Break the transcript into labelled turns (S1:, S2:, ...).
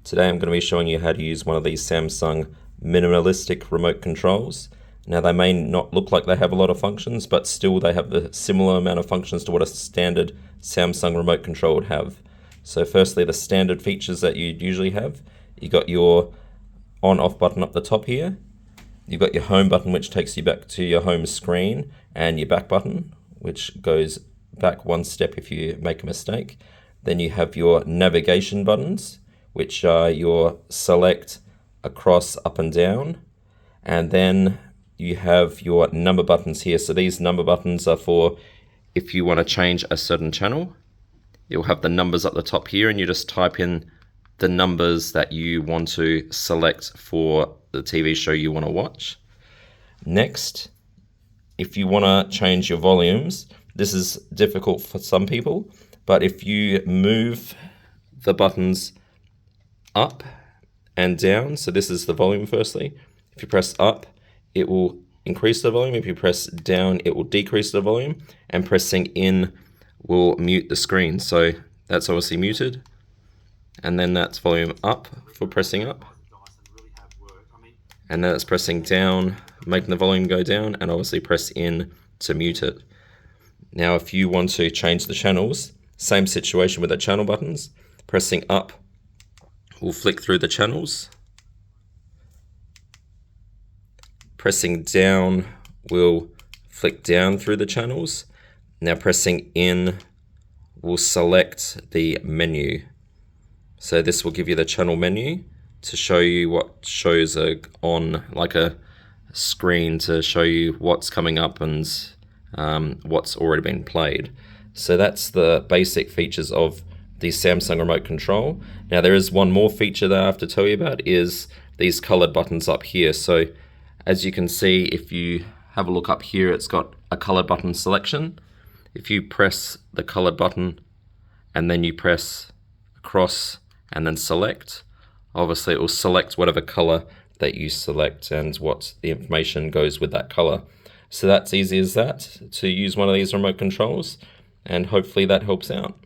S1: Today I'm going to be showing you how to use one of these Samsung Minimalistic remote controls. Now they may not look like they have a lot of functions, but still they have a similar amount of functions to what a standard Samsung remote control would have. So firstly, the standard features that you'd usually have. You got your on-off button up the top here. You've got your home button, which takes you back to your home screen, and your back button, which goes back one step if you make a mistake. Then you have your navigation buttons, which are your select, across, up and down. And then you have your number buttons here. So these number buttons are for if you want to change a certain channel. You'll have the numbers at the top here, and you just type in the numbers that you want to select for the TV show you want to watch. Next, if you want to change your volumes, this is difficult for some people, but if you move the buttons up and down, so this is the volume firstly. If you press up, it will increase the volume. If you press down, it will decrease the volume, and pressing in will mute the screen. So that's obviously muted, and then that's volume up for pressing up, and then it's pressing down, making the volume go down, and obviously press in to mute it. Now if you want to change the channels, same situation with the channel buttons. Pressing up will flick through the channels. Pressing down will flick down through the channels. Now pressing in will select the menu. So this will give you the channel menu to show you what shows are on, like a screen to show you what's coming up and what's already been played. So that's the basic features of the Samsung remote control. Now there is one more feature that I have to tell you about, is these colored buttons up here. So as you can see, if you have a look up here, it's got a colored button selection. If you press the colored button and then you press across and then select, obviously it will select whatever color that you select and what the information goes with that color. So that's easy as that, to use one of these remote controls, and hopefully that helps out.